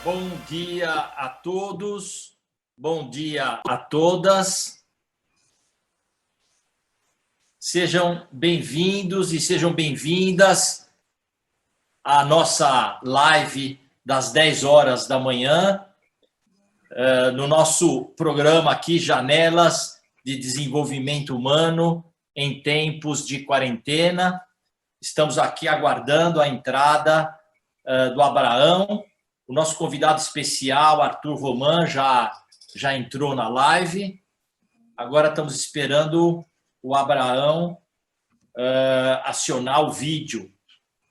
Bom dia a todos, bom dia a todas. Sejam bem-vindos e sejam bem-vindas à nossa live das 10 horas da manhã, no nosso programa aqui, Janelas de Desenvolvimento Humano em Tempos de Quarentena. Estamos aqui aguardando a entrada do Abraão. O nosso convidado especial, Arthur Roman, já entrou na live. Agora estamos esperando o Abraão acionar o vídeo,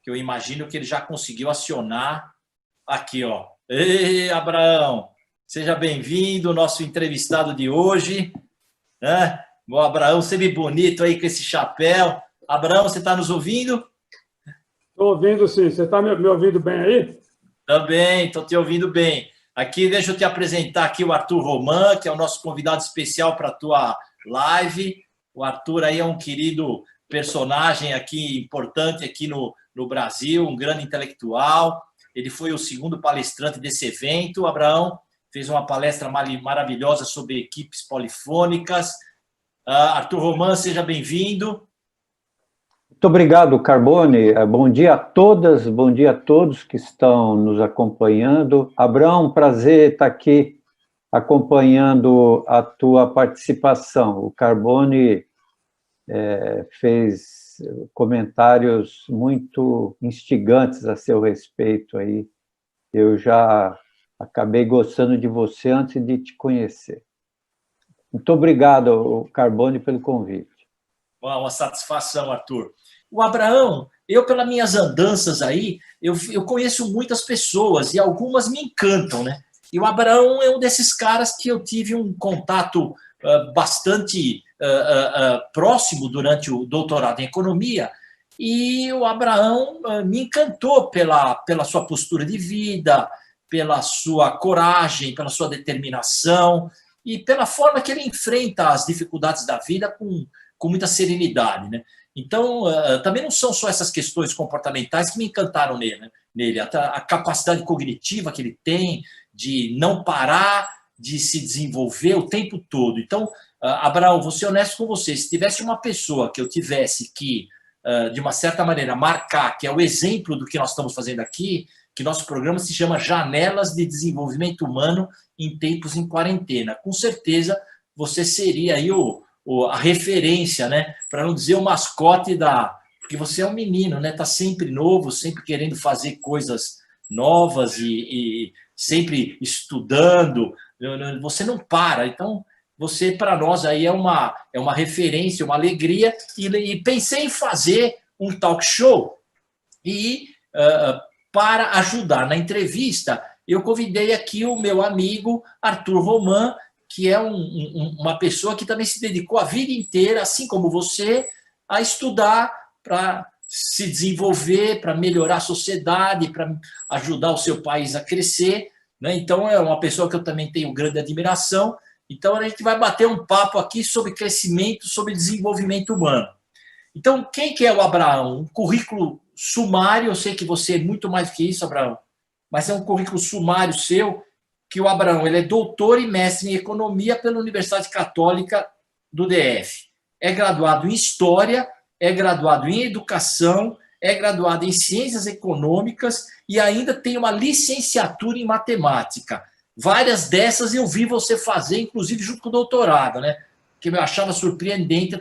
que eu imagino que ele já conseguiu acionar aqui, ó. Ei, Abraão, seja bem-vindo, nosso entrevistado de hoje. O Abraão sempre bonito aí com esse chapéu. Abraão, você está nos ouvindo? Estou ouvindo, sim. Você está me ouvindo bem aí? Também, estou te ouvindo bem. Aqui, deixa eu te apresentar aqui o Arthur Roman, que é o nosso convidado especial para a tua live. O Arthur aí é um querido personagem aqui, importante aqui no Brasil, um grande intelectual. Ele foi o segundo palestrante desse evento. O Abraão fez uma palestra maravilhosa sobre equipes polifônicas. Arthur Roman, seja bem-vindo. Muito obrigado, Carbone. Bom dia a todas, bom dia a todos que estão nos acompanhando. Abraão, prazer estar aqui acompanhando a tua participação. O Carbone fez comentários muito instigantes a seu respeito aí. Eu já acabei gostando de você antes de te conhecer. Muito obrigado, Carbone, pelo convite. Uma satisfação, Arthur. O Abraão, eu, pelas minhas andanças aí, eu conheço muitas pessoas e algumas me encantam, né? E o Abraão é um desses caras que eu tive um contato bastante próximo durante o doutorado em economia, e o Abraão me encantou pela sua postura de vida, pela sua coragem, pela sua determinação e pela forma que ele enfrenta as dificuldades da vida com muita serenidade, né? Então, também não são só essas questões comportamentais que me encantaram nele, a capacidade cognitiva que ele tem de não parar, de se desenvolver o tempo todo. Então, Abraão, vou ser honesto com você, se tivesse uma pessoa que eu tivesse que, de uma certa maneira, marcar, que é o exemplo do que nós estamos fazendo aqui, que nosso programa se chama Janelas de Desenvolvimento Humano em Tempos em Quarentena. Com certeza, você seria aí a referência, né? Para não dizer o mascote porque você é um menino, né? Tá sempre novo, sempre querendo fazer coisas novas e sempre estudando. Você não para. Então, você para nós aí é uma referência, uma alegria. E pensei em fazer um talk show e para ajudar na entrevista, eu convidei aqui o meu amigo Arthur Roman, que é uma pessoa que também se dedicou a vida inteira, assim como você, a estudar para se desenvolver, para melhorar a sociedade, para ajudar o seu país a crescer, né? Então, é uma pessoa que eu também tenho grande admiração. Então, a gente vai bater um papo aqui sobre crescimento, sobre desenvolvimento humano. Então, quem que é o Abraão? Um currículo sumário, eu sei que você é muito mais que isso, Abraão, mas é um currículo sumário seu, que o Abraão ele é doutor e mestre em economia pela Universidade Católica do DF. É graduado em História, é graduado em Educação, é graduado em Ciências Econômicas e ainda tem uma licenciatura em Matemática. Várias dessas eu vi você fazer, inclusive junto com o doutorado, né? Que eu achava surpreendente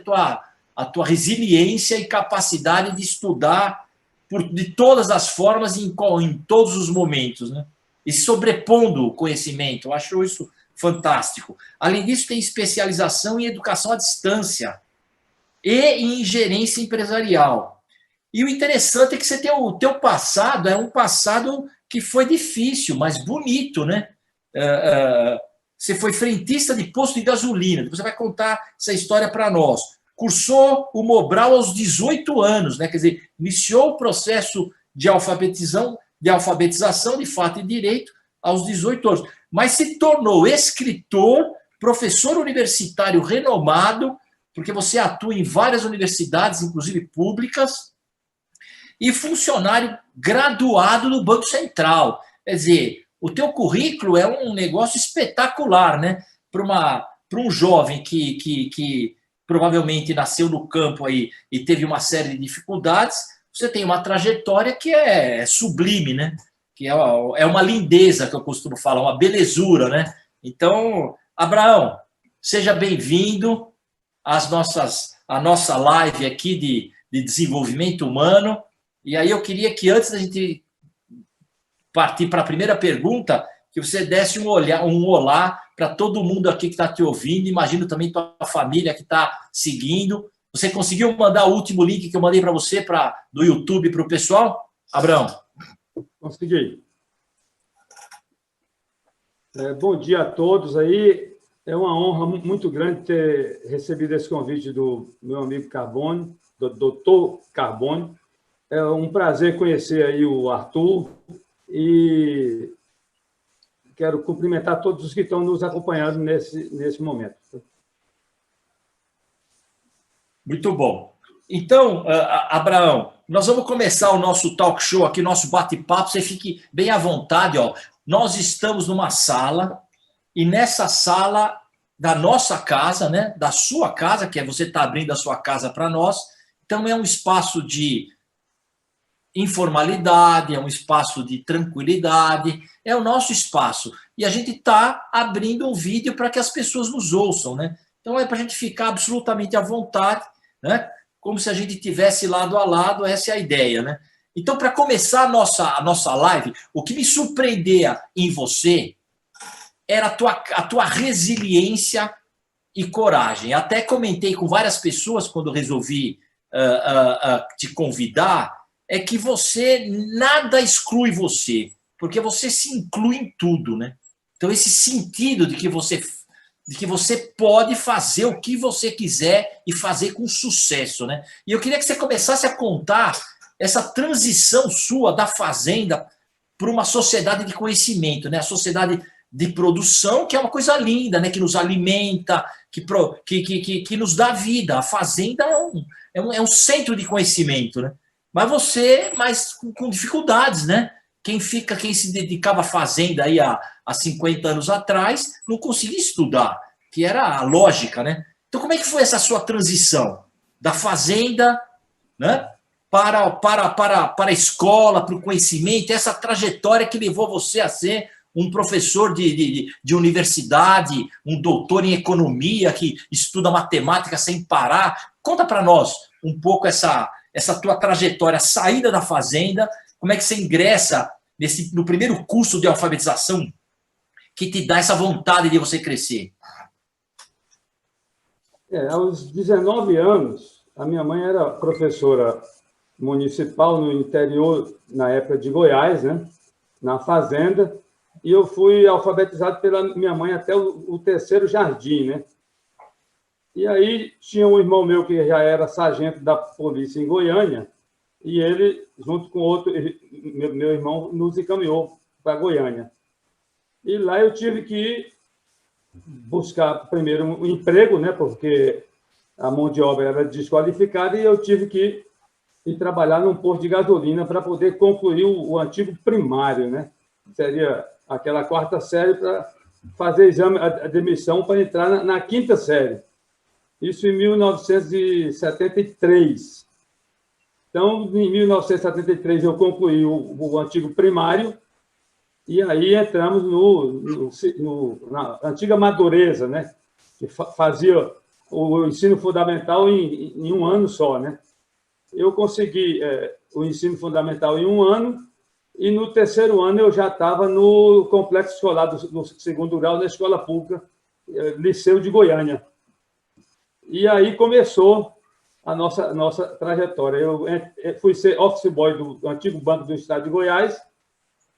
a tua resiliência e capacidade de estudar de todas as formas e em todos os momentos, né? E sobrepondo o conhecimento. Eu acho isso fantástico. Além disso, tem especialização em educação à distância e em gerência empresarial. E o interessante é que você tem o teu passado, é um passado que foi difícil, mas bonito, né? Você foi frentista de posto de gasolina, você vai contar essa história para nós. Cursou o Mobral aos 18 anos, né? Quer dizer, iniciou o processo de alfabetização de fato e direito aos 18 anos, mas se tornou escritor, professor universitário renomado, porque você atua em várias universidades, inclusive públicas, e funcionário graduado no Banco Central. Quer dizer, o teu currículo é um negócio espetacular, né? Para um jovem que provavelmente nasceu no campo aí e teve uma série de dificuldades, você tem uma trajetória que é sublime, né? Que é uma lindeza, que eu costumo falar, uma belezura, né? Então, Abraão, seja bem-vindo à nossa live aqui de desenvolvimento humano. E aí eu queria que, antes da gente partir para a primeira pergunta, que você desse um olá para todo mundo aqui que está te ouvindo. Imagino também tua família que está seguindo. Você conseguiu mandar o último link que eu mandei para você do YouTube para o pessoal, Abraão? Consegui. Bom dia a todos aí. É uma honra muito grande ter recebido esse convite do meu amigo Carbone, do Dr. Carbone. É um prazer conhecer aí o Arthur e quero cumprimentar todos os que estão nos acompanhando nesse momento. Muito bom. Então, Abraão, nós vamos começar o nosso talk show aqui, nosso bate-papo. Você fique bem à vontade. Ó. Nós estamos numa sala, e nessa sala da nossa casa, né, da sua casa, que é você está abrindo a sua casa para nós, então é um espaço de informalidade, é um espaço de tranquilidade, é o nosso espaço. E a gente está abrindo um vídeo para que as pessoas nos ouçam, né? Então é para a gente ficar absolutamente à vontade, né? Como se a gente estivesse lado a lado, essa é a ideia, né? Então, para começar a nossa live, o que me surpreendia em você era a tua resiliência e coragem. Até comentei com várias pessoas quando resolvi te convidar, é que nada exclui você, porque você se inclui em tudo, né? Então, esse sentido de que você pode fazer o que você quiser e fazer com sucesso, né? E eu queria que você começasse a contar essa transição sua da fazenda para uma sociedade de conhecimento, né? A sociedade de produção, que é uma coisa linda, né? Que nos alimenta, que nos dá vida. A fazenda é um centro de conhecimento, né? Mas com dificuldades, né? Quem se dedicava à fazenda aí há 50 anos atrás não conseguia estudar, que era a lógica, né? Então, como é que foi essa sua transição da fazenda, né, para a escola, para o conhecimento, essa trajetória que levou você a ser um professor de universidade, um doutor em economia que estuda matemática sem parar? Conta para nós um pouco essa tua trajetória, saída da fazenda, como é que você ingressa no primeiro curso de alfabetização que te dá essa vontade de você crescer? Aos 19 anos, a minha mãe era professora municipal no interior, na época de Goiás, né, na fazenda, e eu fui alfabetizado pela minha mãe até o terceiro jardim, né? E aí tinha um irmão meu que já era sargento da polícia em Goiânia, e ele, junto com outro, meu irmão, nos encaminhou para Goiânia. E lá eu tive que buscar primeiro um emprego, né, porque a mão de obra era desqualificada, e eu tive que ir trabalhar num posto de gasolina para poder concluir o antigo primário, né? Seria aquela quarta série para fazer exame, a admissão para entrar na quinta série. Isso em 1973. Então, em 1973, eu concluí o antigo primário, e aí entramos na antiga Madureza, né? Que fazia o ensino fundamental em um ano só, né? Eu consegui o ensino fundamental em um ano, e no terceiro ano eu já estava no complexo escolar do segundo grau, na escola pública, Liceu de Goiânia. E aí começou a nossa trajetória. Eu fui ser office boy do antigo Banco do Estado de Goiás,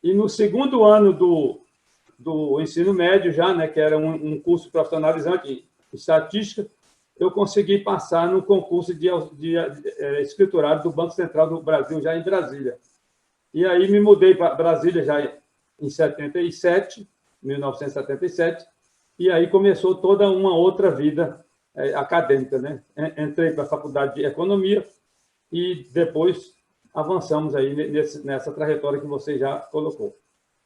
e no segundo ano do ensino médio já, né, que era um curso profissionalizante em estatística, eu consegui passar no concurso de escriturário do Banco Central do Brasil, já em Brasília. E aí me mudei para Brasília já em 1977, e aí começou toda uma outra vida acadêmica, né? Entrei para a Faculdade de Economia e depois avançamos aí nessa trajetória que você já colocou.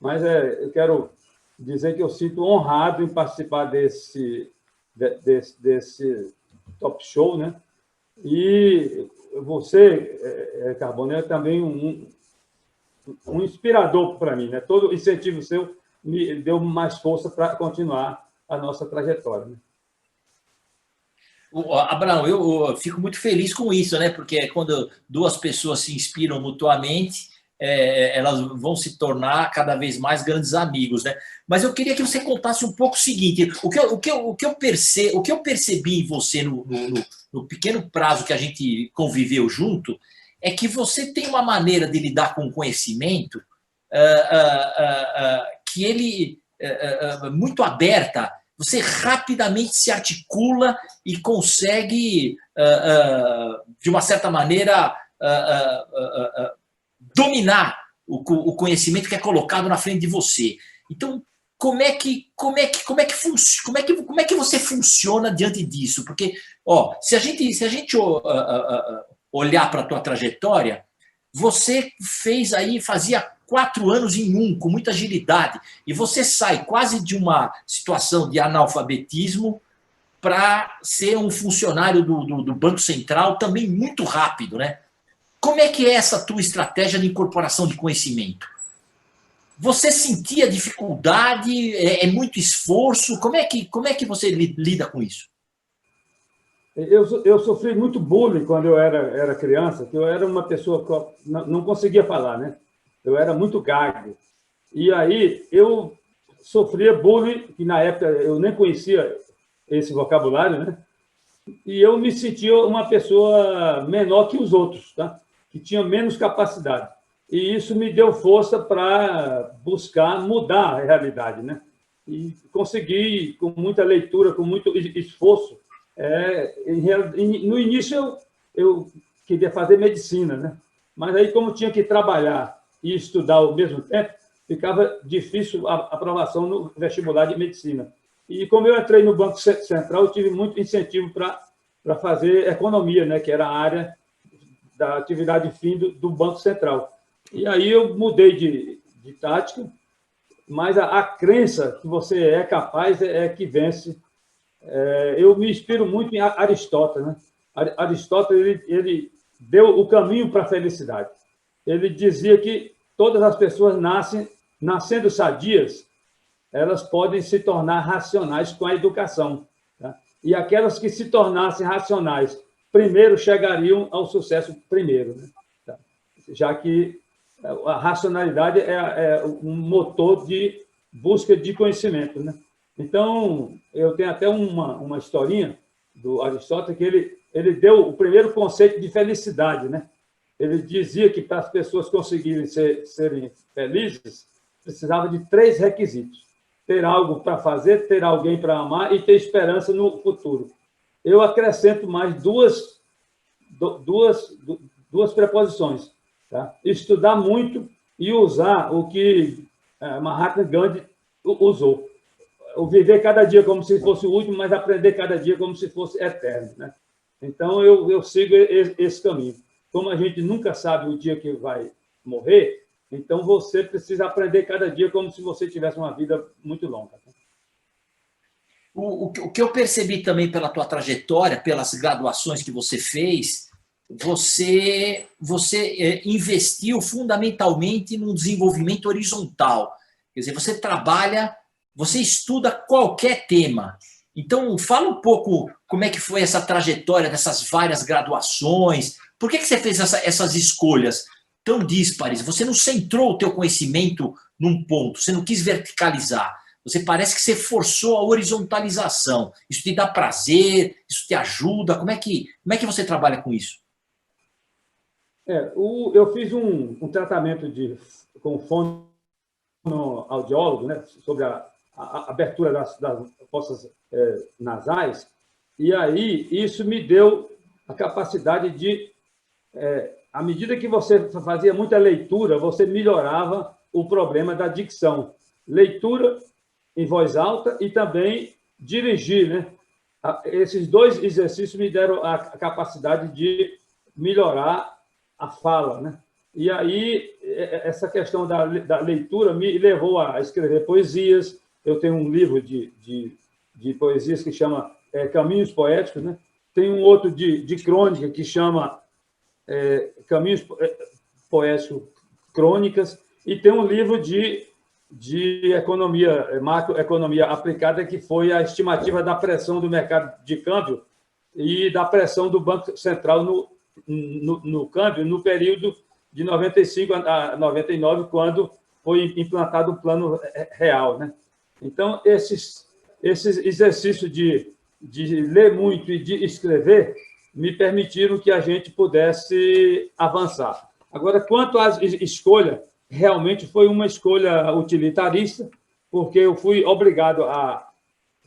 Mas eu quero dizer que eu sinto honrado em participar desse Top Show, né? E você, Carbone, é também um inspirador para mim, né? Todo incentivo seu me deu mais força para continuar a nossa trajetória, né? Abraão, eu fico muito feliz com isso, né? Porque quando duas pessoas se inspiram mutuamente, elas vão se tornar cada vez mais grandes amigos, né? Mas eu queria que você contasse um pouco o seguinte: o que eu percebi em você no pequeno prazo que a gente conviveu junto é que você tem uma maneira de lidar com o conhecimento que ele muito aberta. Você rapidamente se articula e consegue, de uma certa maneira, dominar o conhecimento que é colocado na frente de você. Então, como é que você funciona diante disso? Porque, se a gente olhar para a tua trajetória, você fazia 4 anos em um, com muita agilidade, e você sai quase de uma situação de analfabetismo para ser um funcionário do Banco Central também muito rápido, né? Como é que é essa tua estratégia de incorporação de conhecimento? Você sentia dificuldade? É muito esforço? Como é que você lida com isso? Eu sofri muito bullying quando eu era criança, que eu era uma pessoa que não conseguia falar, né? Eu era muito gago. E aí eu sofria bullying, que na época eu nem conhecia esse vocabulário, né? E eu me sentia uma pessoa menor que os outros, tá? Que tinha menos capacidade. E isso me deu força para buscar mudar a realidade, né? E consegui, com muita leitura, com muito esforço. No início, eu queria fazer medicina, né? Mas aí, como tinha que trabalhar e estudar ao mesmo tempo, ficava difícil a aprovação no vestibular de medicina. E como eu entrei no Banco Central, eu tive muito incentivo para fazer economia, né? Que era a área da atividade fim do Banco Central. E aí eu mudei de tática, mas a crença que você é capaz é que vence. Eu me inspiro muito em Aristóteles, né? Aristóteles ele deu o caminho para a felicidade. Ele dizia que todas as pessoas nascendo sadias, elas podem se tornar racionais com a educação, tá? E aquelas que se tornassem racionais primeiro chegariam ao sucesso primeiro, né? Tá? Já que a racionalidade é um motor de busca de conhecimento, né? Então, eu tenho até uma historinha do Aristóteles que ele deu o primeiro conceito de felicidade, né? Ele dizia que para as pessoas conseguirem serem felizes, precisava de 3 requisitos: ter algo para fazer, ter alguém para amar e ter esperança no futuro. Eu acrescento mais duas preposições, tá? Estudar muito e usar o que Mahatma Gandhi usou. O viver cada dia como se fosse o último, mas aprender cada dia como se fosse eterno, né? Então, eu sigo esse caminho. Como a gente nunca sabe o dia que vai morrer, então você precisa aprender cada dia como se você tivesse uma vida muito longa. O que eu percebi também pela tua trajetória, pelas graduações que você fez, você investiu fundamentalmente no desenvolvimento horizontal. Quer dizer, você estuda qualquer tema. Então, fala um pouco como é que foi essa trajetória dessas várias graduações. Por que você fez essas escolhas tão díspares? Você não centrou o teu conhecimento num ponto, você não quis verticalizar. Você parece que você forçou a horizontalização. Isso te dá prazer, isso te ajuda. Como é que você trabalha com isso? Eu fiz um tratamento com fonoaudiólogo, né, sobre a abertura das fossas nasais, e aí isso me deu a capacidade de, à medida que você fazia muita leitura, você melhorava o problema da dicção. Leitura em voz alta e também dirigir, né? Esses 2 exercícios me deram a capacidade de melhorar a fala, né? E aí essa questão da leitura me levou a escrever poesias. Eu tenho um livro de poesias que chama Caminhos Poéticos, né? Tem um outro de crônica que chama Caminhos Poéticos Crônicas, e tem um livro de economia, macroeconomia aplicada, que foi a estimativa da pressão do mercado de câmbio e da pressão do Banco Central no câmbio no período de 95 a 99, quando foi implantado o Plano Real, né? Então, esses exercícios de ler muito e de escrever me permitiram que a gente pudesse avançar. Agora, quanto à escolha, realmente foi uma escolha utilitarista, porque eu fui obrigado a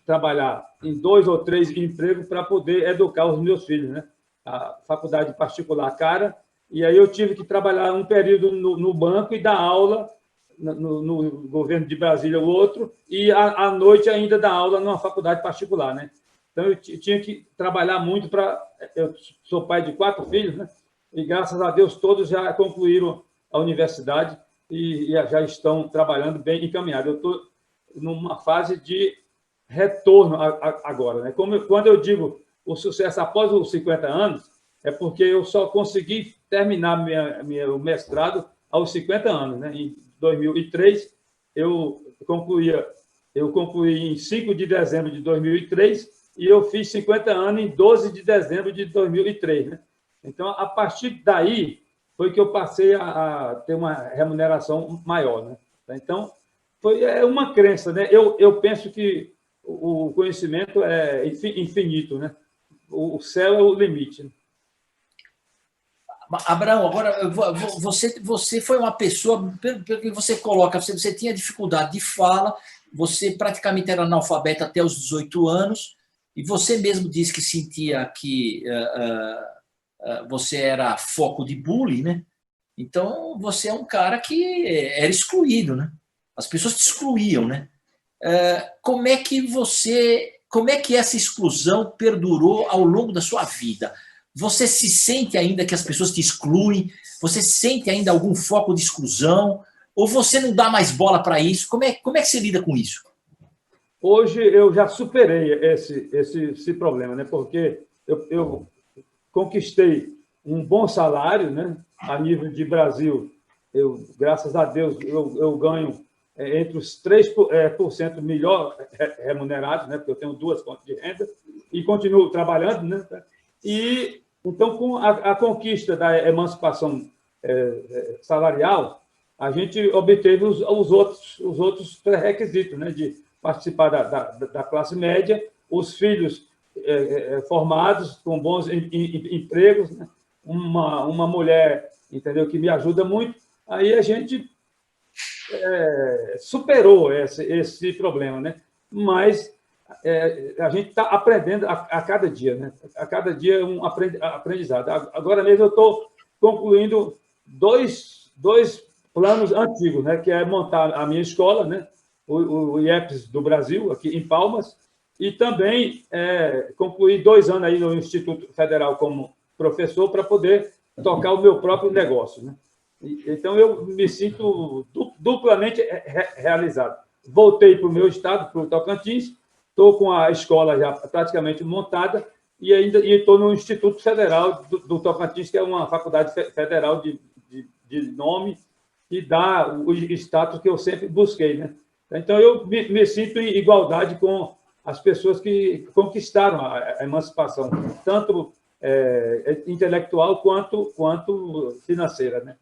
trabalhar em 2 ou 3 empregos para poder educar os meus filhos, né? A faculdade particular cara, e aí eu tive que trabalhar um período no banco e dar aula no governo de Brasília, o outro, e à noite ainda dar aula numa faculdade particular, né? Então, eu tinha que trabalhar muito para... Eu sou pai de 4 filhos, né? E, graças a Deus, todos já concluíram a universidade e já estão trabalhando bem encaminhados. Eu estou numa fase de retorno agora, né? Quando eu digo o sucesso após os 50 anos, é porque eu só consegui terminar o mestrado aos 50 anos, né? Em 2003, eu concluí em 5 de dezembro de 2003 e eu fiz 50 anos em 12 de dezembro de 2003, né? Então, a partir daí, foi que eu passei a ter uma remuneração maior, né? Então, é uma crença, né? Eu penso que o conhecimento é infinito, né? O céu é o limite, né? Abraão, agora você foi uma pessoa, pelo que você coloca, você tinha dificuldade de fala, você praticamente era analfabeto até os 18 anos, e você mesmo disse que sentia que você era foco de bullying, né? Então, você é um cara que era excluído, né? As pessoas te excluíam, né? Como é que essa exclusão perdurou ao longo da sua vida? Você se sente ainda que as pessoas te excluem? Você sente ainda algum foco de exclusão? Ou você não dá mais bola para isso? Como é que você lida com isso? Hoje eu já superei esse problema, né? Porque eu conquistei um bom salário, né? A nível de Brasil, graças a Deus, eu ganho entre os 3% melhor remunerados, né? Porque eu tenho 2 fontes de renda e continuo trabalhando, né? E então, com a conquista da emancipação salarial, a gente obteve os outros pré-requisitos, né? De participar da classe média, os filhos formados com bons empregos, né? Uma mulher, entendeu, que me ajuda muito. Aí a gente superou esse problema, né? Mas a gente está aprendendo a cada dia, né? A cada dia é um aprendizado. Agora mesmo eu estou concluindo dois planos antigos, né? Que é montar a minha escola, né? O IEPS do Brasil, aqui em Palmas, e também concluir 2 anos aí no Instituto Federal como professor para poder tocar o meu próprio negócio, né? Então, eu me sinto duplamente realizado. Voltei para o meu estado, para o Tocantins, estou com a escola já praticamente montada e estou no Instituto Federal do Tocantins, que é uma faculdade federal de nome que dá o status que eu sempre busquei, né? Então, eu me sinto em igualdade com as pessoas que conquistaram a emancipação, tanto intelectual quanto financeira, né?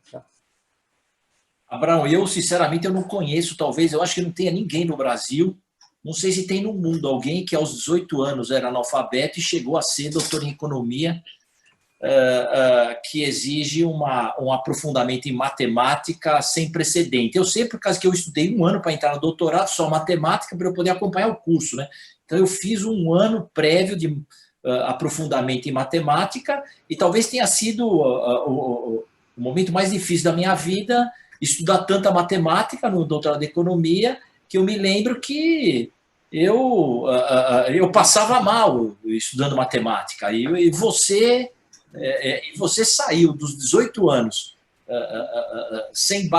Abraão, sinceramente, eu não conheço, talvez, eu acho que não tenha ninguém no Brasil, não sei se tem no mundo alguém que aos 18 anos era analfabeto e chegou a ser doutor em economia, que exige um aprofundamento em matemática sem precedente. Eu sei por causa que eu estudei 1 ano para entrar no doutorado, só matemática, para eu poder acompanhar o curso, né? Então, eu fiz 1 ano prévio de aprofundamento em matemática e talvez tenha sido o momento mais difícil da minha vida estudar tanta matemática no doutorado de economia, que eu me lembro que eu passava mal estudando matemática. E você saiu dos 18 anos sem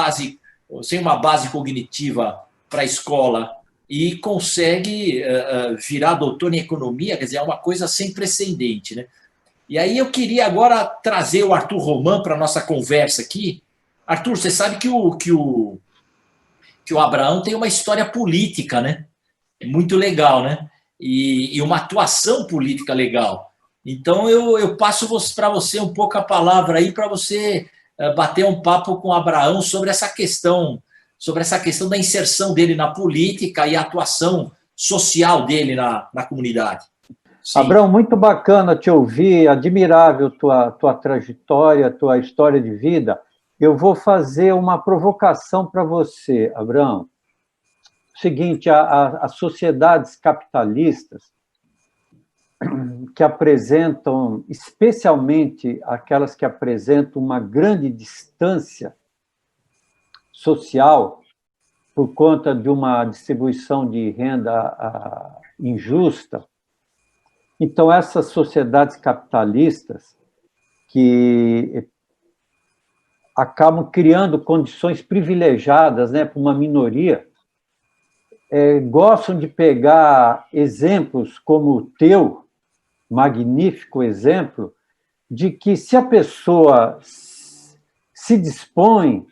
uma base cognitiva para a escola e consegue virar doutor em economia, quer dizer, é uma coisa sem precedente, né? E aí eu queria agora trazer o Arthur Roman para a nossa conversa aqui. Arthur, você sabe que o Abraão tem uma história política, né? Muito legal, né? E uma atuação política legal. Então, eu passo para você um pouco a palavra aí para você bater um papo com o Abraão sobre essa questão da inserção dele na política e a atuação social dele na comunidade. Sim. Abraão, muito bacana te ouvir, admirável tua trajetória, tua história de vida. Eu vou fazer uma provocação para você, Abraão. Seguinte, as sociedades capitalistas que apresentam, especialmente aquelas que apresentam uma grande distância social por conta de uma distribuição de renda injusta. Então, essas sociedades capitalistas que acabam criando condições privilegiadas, né, para uma minoria, gostam de pegar exemplos como o teu, magnífico exemplo, de que se a pessoa se dispõe,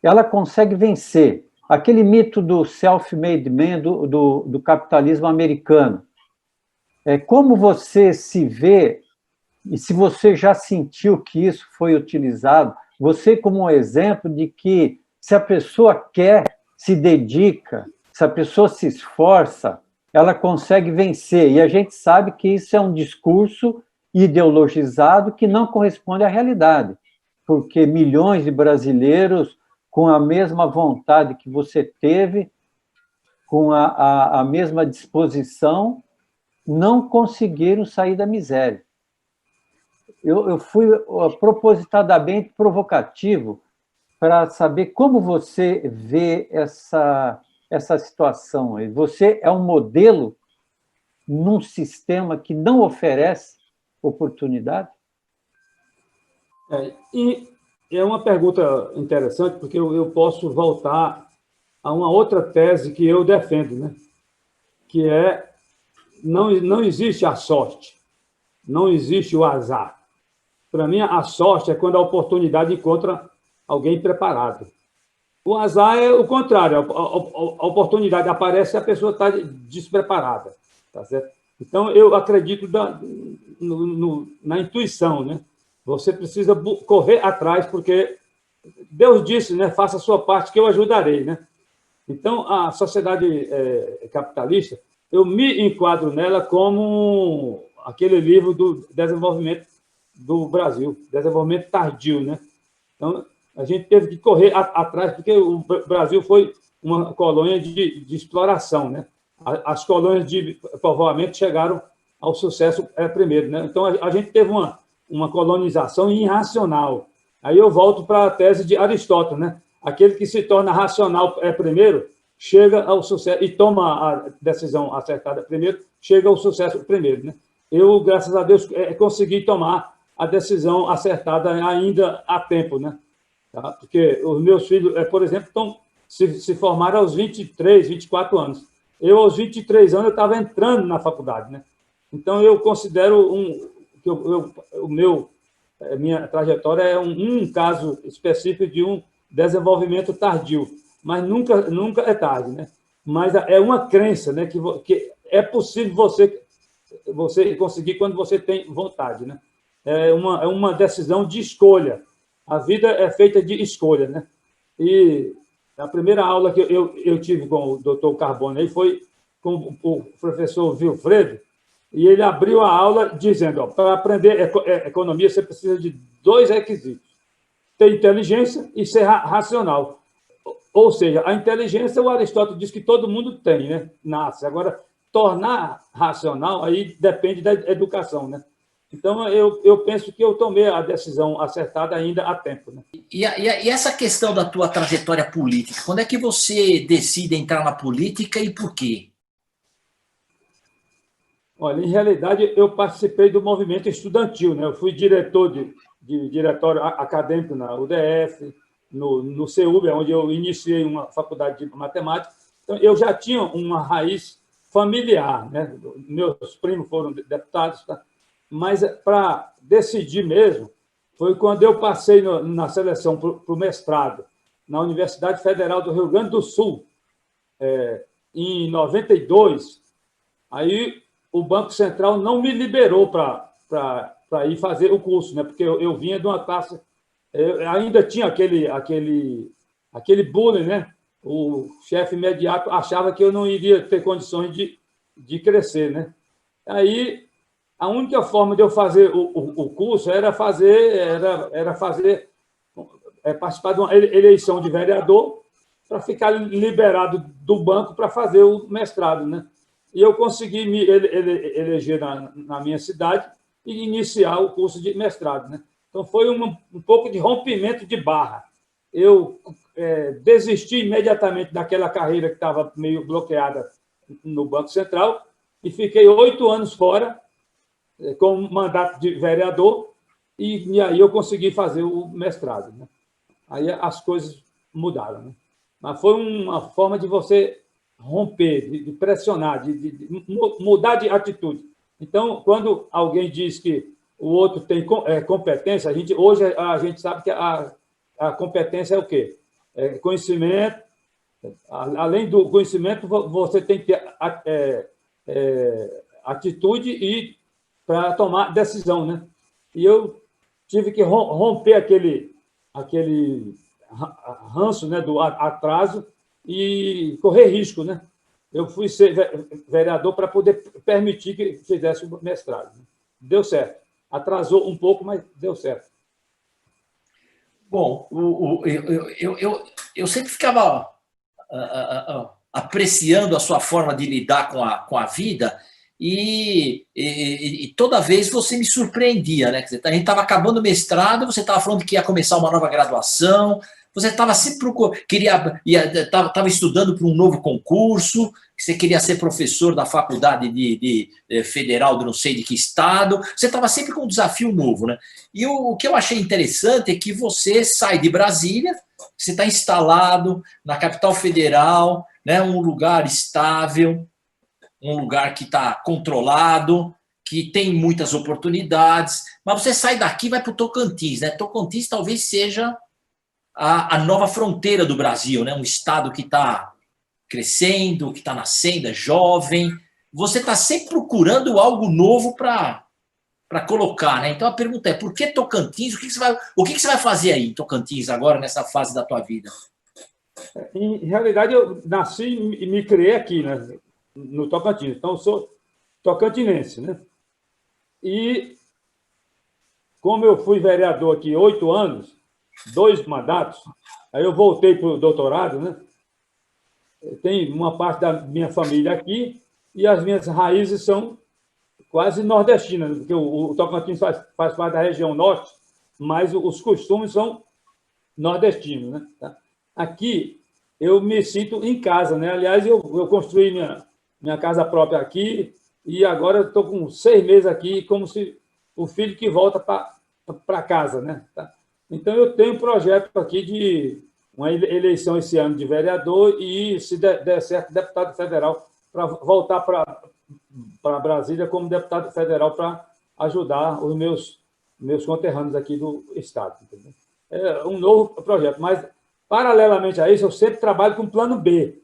ela consegue vencer. Aquele mito do self-made man, do capitalismo americano. Como você se vê, e se você já sentiu que isso foi utilizado, você como um exemplo de que se a pessoa quer, se dedica, se a pessoa se esforça, ela consegue vencer. E a gente sabe que isso é um discurso ideologizado que não corresponde à realidade, porque milhões de brasileiros, com a mesma vontade que você teve, com a mesma disposição, não conseguiram sair da miséria. Eu fui propositadamente provocativo para saber como você vê essa situação. Você é um modelo num sistema que não oferece oportunidade? E é uma pergunta interessante, porque eu posso voltar a uma outra tese que eu defendo, né? Que não existe a sorte, não existe o azar. Para mim, a sorte é quando a oportunidade encontra alguém preparado. O azar é o contrário, a oportunidade aparece e a pessoa está despreparada. Tá certo? Então, eu acredito na intuição, né? Você precisa correr atrás, porque Deus disse, né? Faça a sua parte que eu ajudarei, né? Então, a sociedade capitalista, eu me enquadro nela como aquele livro do desenvolvimento do Brasil, desenvolvimento tardio, né? Então, a gente teve que correr atrás, porque o Brasil foi uma colônia de exploração, né? As colônias de povoamento chegaram ao sucesso primeiro, né? Então, a gente teve uma colonização irracional. Aí eu volto para a tese de Aristóteles, né? Aquele que se torna racional primeiro, chega ao sucesso, e toma a decisão acertada primeiro, chega ao sucesso primeiro, né? Eu, graças a Deus, consegui tomar a decisão acertada ainda a tempo, né? Tá? Porque os meus filhos, por exemplo, se formaram aos 23, 24 anos. Eu, aos 23 anos, eu estava entrando na faculdade, né? Então, eu considero que minha trajetória é um caso específico de um desenvolvimento tardio, mas nunca é tarde, né? Mas é uma crença, né, que é possível você conseguir quando você tem vontade, né? É uma decisão de escolha. A vida é feita de escolha, né? E a primeira aula que eu tive com o Dr. Carbone aí foi com o professor Wilfredo, e ele abriu a aula dizendo, para aprender economia você precisa de 2 requisitos: ter inteligência e ser racional. Ou seja, a inteligência, o Aristóteles diz que todo mundo tem, né? Nasce. Agora, tornar racional, aí depende da educação, né? Então, eu penso que eu tomei a decisão acertada ainda a tempo, né? E essa questão da tua trajetória política, quando é que você decide entrar na política e por quê? Olha, em realidade, eu participei do movimento estudantil, né? Eu fui diretor de diretório acadêmico na UDF, no CEUB, onde eu iniciei uma faculdade de matemática. Então, eu já tinha uma raiz familiar, né? Meus primos foram deputados, tá? Mas para decidir mesmo, foi quando eu passei na seleção para o mestrado na Universidade Federal do Rio Grande do Sul, em 92. Aí o Banco Central não me liberou para ir fazer o curso, né? Porque eu vinha de uma classe, ainda tinha aquele bullying, né? O chefe imediato achava que eu não iria ter condições de crescer, né? Aí a única forma de eu fazer o curso era participar de uma eleição de vereador para ficar liberado do banco para fazer o mestrado, né? E eu consegui me eleger na minha cidade e iniciar o curso de mestrado, né? Então, foi um pouco de rompimento de barra. Eu desisti imediatamente daquela carreira que estava meio bloqueada no Banco Central e fiquei 8 anos fora, com mandato de vereador, e aí eu consegui fazer o mestrado, né? Aí as coisas mudaram, né? Mas foi uma forma de você romper, de pressionar, de mudar de atitude. Então, quando alguém diz que o outro tem competência, hoje a gente sabe que a competência é o quê? Conhecimento. Além do conhecimento, você tem que ter atitude e para tomar decisão, né? E eu tive que romper aquele ranço, né, do atraso e correr risco, né? Eu fui ser vereador para poder permitir que fizesse o mestrado, né? Deu certo. Atrasou um pouco, mas deu certo. Bom, eu sempre ficava apreciando a sua forma de lidar com a vida e toda vez você me surpreendia, né? Quer dizer, a gente estava acabando o mestrado, você estava falando que ia começar uma nova graduação, você estava sempre estava estudando para um novo concurso, que você queria ser professor da faculdade federal de não sei de que estado, você estava sempre com um desafio novo, né? E o que eu achei interessante é que você sai de Brasília, você está instalado na capital federal, né, um lugar estável, um lugar que está controlado, que tem muitas oportunidades, mas você sai daqui e vai para o Tocantins, né? Tocantins talvez seja a nova fronteira do Brasil, né? Um estado que está crescendo, que está nascendo, é jovem. Você está sempre procurando algo novo para colocar, né? Então a pergunta é: por que Tocantins? O que você vai fazer aí em Tocantins agora, nessa fase da tua vida? Em realidade, eu nasci e me criei aqui, né, no Tocantins. Então, eu sou tocantinense, né? E como eu fui vereador aqui 8 anos, 2 mandatos, aí eu voltei para o doutorado, né? Tem uma parte da minha família aqui e as minhas raízes são quase nordestinas, porque o Tocantins faz parte da região norte, mas os costumes são nordestinos, né? Tá? Aqui eu me sinto em casa, né? Aliás, eu construí minha casa própria aqui e agora estou com 6 meses aqui, como se o filho que volta para casa, né? Tá? Então, eu tenho um projeto aqui de uma eleição esse ano de vereador e, se der certo, deputado federal, para voltar para Brasília como deputado federal para ajudar os meus conterrâneos aqui do Estado. Entendeu? É um novo projeto, mas, paralelamente a isso, eu sempre trabalho com plano B.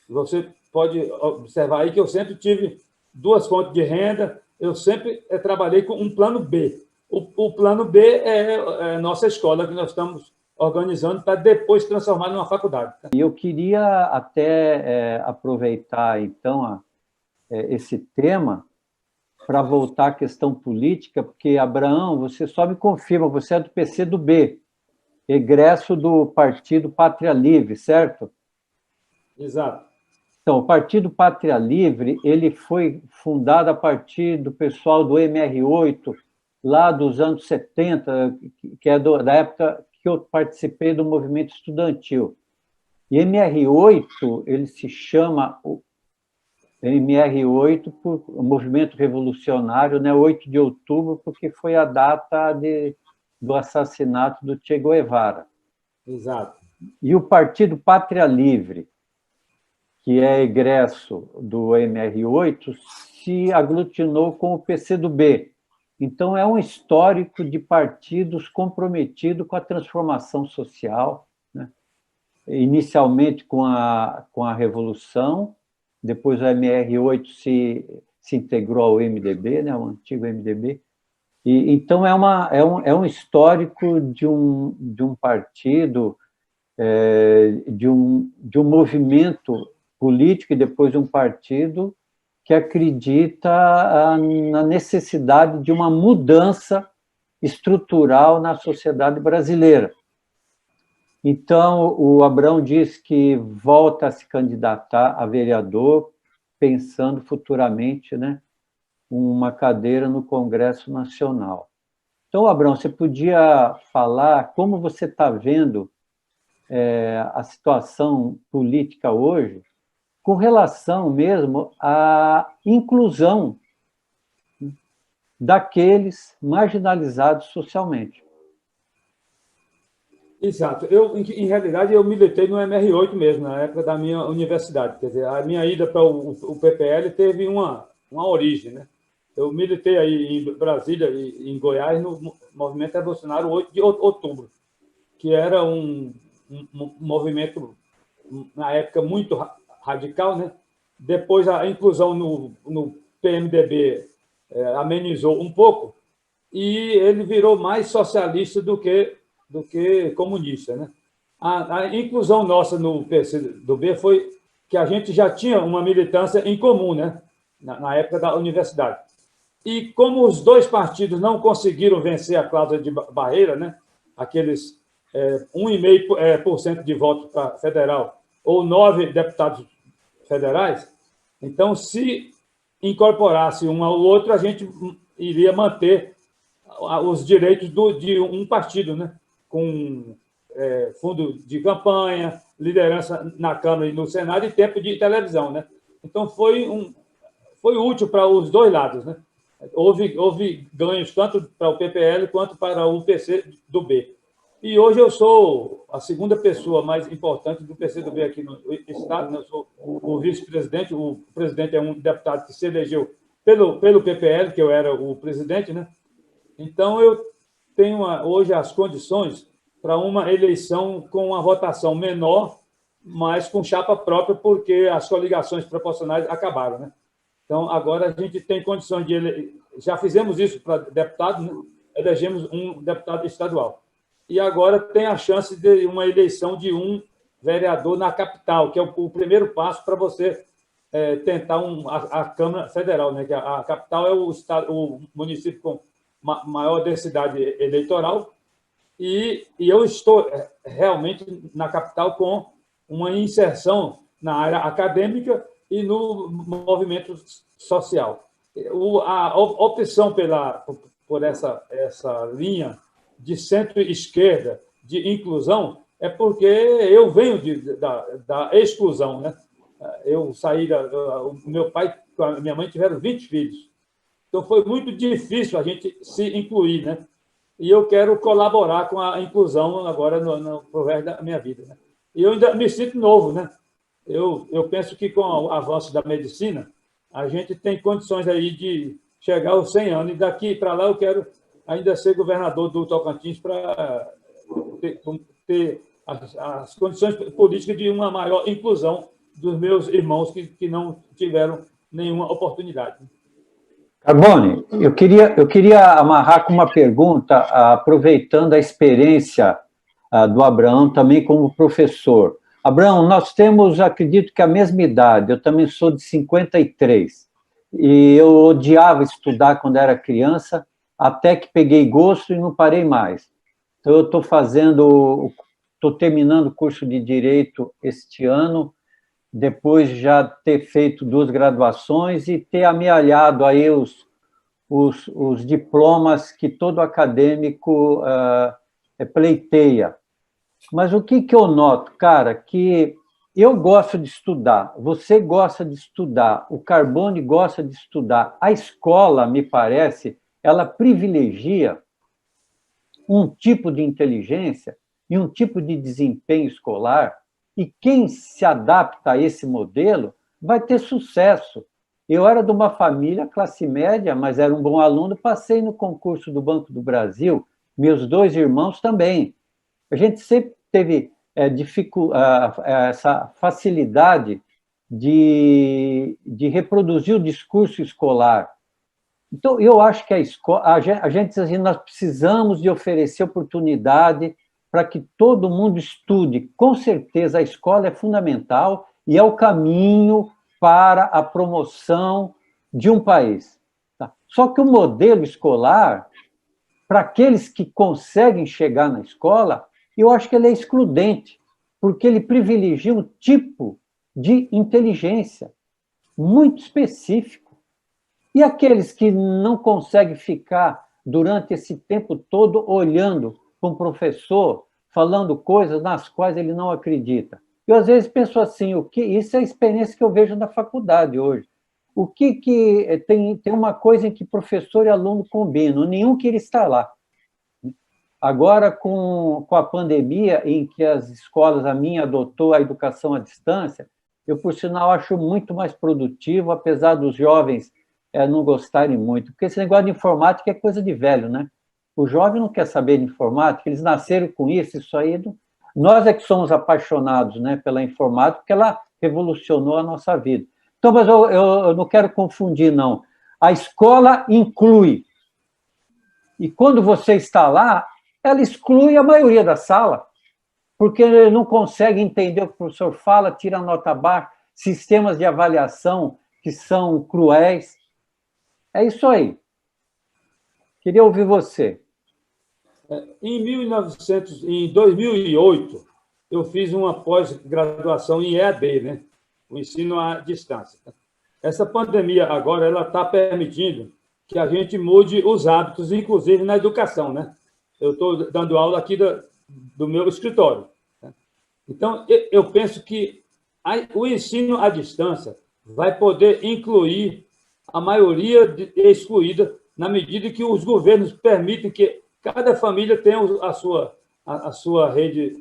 Você pode observar aí que eu sempre tive 2 fontes de renda, eu sempre trabalhei com um plano B. O plano B é a nossa escola que nós estamos organizando para depois transformar numa faculdade. E eu queria até aproveitar, então, esse tema para voltar à questão política, porque, Abraão, você só me confirma, você é do PCdoB, egresso do Partido Pátria Livre, certo? Exato. Então, o Partido Pátria Livre, ele foi fundado a partir do pessoal do MR8, lá dos anos 70, que é da época que eu participei do movimento estudantil. E MR8, ele se chama MR8, por o movimento revolucionário, né, 8 de outubro, porque foi a data do assassinato do Che Guevara. Exato. E o Partido Pátria Livre, que é egresso do MR8, se aglutinou com o PCdoB. Então, é um histórico de partidos comprometido com a transformação social, né? Inicialmente com a Revolução, depois o MR8 se integrou ao MDB, né, o antigo MDB. Então, é um histórico de um partido, de um movimento político e depois de um partido que acredita na necessidade de uma mudança estrutural na sociedade brasileira. Então, o Abrão diz que volta a se candidatar a vereador, pensando futuramente, né, uma cadeira no Congresso Nacional. Então, Abrão, você podia falar como você está vendo a situação política hoje, com relação mesmo à inclusão daqueles marginalizados socialmente. Exato. Em realidade, eu militei no MR8 mesmo, na época da minha universidade. Quer dizer, a minha ida para o PPL teve uma origem, né? Eu militei aí em Brasília e em Goiás no Movimento Revolucionário 8 de outubro, que era um movimento, na época, muito radical, né? Depois, a inclusão no PMDB amenizou um pouco e ele virou mais socialista do que comunista, né? A inclusão nossa no PCdoB foi que a gente já tinha uma militância em comum, né? Na época da universidade. E como os dois partidos não conseguiram vencer a cláusula de barreira, né? Aqueles 1,5% de voto para federal ou 9 deputados federais, então, se incorporasse um ao outro, a gente iria manter os direitos de um partido, né? Com fundo de campanha, liderança na Câmara e no Senado e tempo de televisão, né? Então, foi útil para os dois lados, né? Houve ganhos tanto para o PPL quanto para o PCdoB. E hoje eu sou a segunda pessoa mais importante do PCdoB aqui no Estado, né? Eu sou o vice-presidente, o presidente é um deputado que se elegeu pelo PPL, que eu era o presidente, né? Então, eu tenho hoje as condições para uma eleição com uma votação menor, mas com chapa própria, porque as coligações proporcionais acabaram, né? Então, agora a gente tem condições de já fizemos isso para deputado, né? Elegemos um deputado estadual. E agora tem a chance de uma eleição de um vereador na capital, que é o primeiro passo para você tentar a Câmara Federal, né? Que a capital é o município com maior densidade eleitoral, e eu estou realmente na capital com uma inserção na área acadêmica e no movimento social. A opção por essa linha de centro-esquerda, de inclusão, é porque eu venho da exclusão, né? Eu saí o meu pai e a minha mãe tiveram 20 filhos. Então, foi muito difícil a gente se incluir, né? E eu quero colaborar com a inclusão agora no resto da minha vida, né? E eu ainda me sinto novo, né? Eu penso que, com o avanço da medicina, a gente tem condições aí de chegar aos 100 anos. E daqui para lá eu quero ainda ser governador do Tocantins para ter as condições políticas de uma maior inclusão dos meus irmãos que não tiveram nenhuma oportunidade. Carbone, eu queria amarrar com uma pergunta, aproveitando a experiência do Abraão também como professor. Abraão, nós temos, acredito que a mesma idade, eu também sou de 53, e eu odiava estudar quando era criança, até que peguei gosto e não parei mais. Então, eu estou terminando o curso de Direito este ano, depois de já ter feito 2 graduações e ter amealhado aí os diplomas que todo acadêmico pleiteia. Mas o que eu noto, cara, que eu gosto de estudar, você gosta de estudar, o Carbone gosta de estudar. A escola, me parece, ela privilegia um tipo de inteligência e um tipo de desempenho escolar, e quem se adapta a esse modelo vai ter sucesso. Eu era de uma família classe média, mas era um bom aluno, passei no concurso do Banco do Brasil, meus 2 irmãos também. A gente sempre teve essa facilidade de reproduzir o discurso escolar. Então, eu acho que a gente assim, nós precisamos de oferecer oportunidade para que todo mundo estude. Com certeza, a escola é fundamental e é o caminho para a promoção de um país. Tá? Só que o modelo escolar, para aqueles que conseguem chegar na escola, eu acho que ele é excludente, porque ele privilegia um tipo de inteligência muito específico. E aqueles que não conseguem ficar durante esse tempo todo olhando para um professor, falando coisas nas quais ele não acredita. Eu, às vezes, penso assim, isso é a experiência que eu vejo na faculdade hoje. O que tem uma coisa em que professor e aluno combinam, nenhum queria estar lá. Agora, com a pandemia, em que as escolas, a minha adotou a educação à distância, eu, por sinal, acho muito mais produtivo, apesar dos jovens não gostarem muito, porque esse negócio de informática é coisa de velho, né? O jovem não quer saber de informática, eles nasceram com isso aí. Nós é que somos apaixonados, né, pela informática, porque ela revolucionou a nossa vida. Então, mas eu não quero confundir, não. A escola inclui. E quando você está lá, ela exclui a maioria da sala, porque ele não consegue entender o que o professor fala, tira nota baixa, sistemas de avaliação que são cruéis. É isso aí. Queria ouvir você. Em 2008, eu fiz uma pós-graduação em EAD, né? O ensino à distância. Essa pandemia agora ela está permitindo que a gente mude os hábitos, inclusive na educação, né? Eu estou dando aula aqui do meu escritório. Né? Então, eu penso que o ensino à distância vai poder incluir a maioria excluída na medida que os governos permitem que cada família tenha a sua rede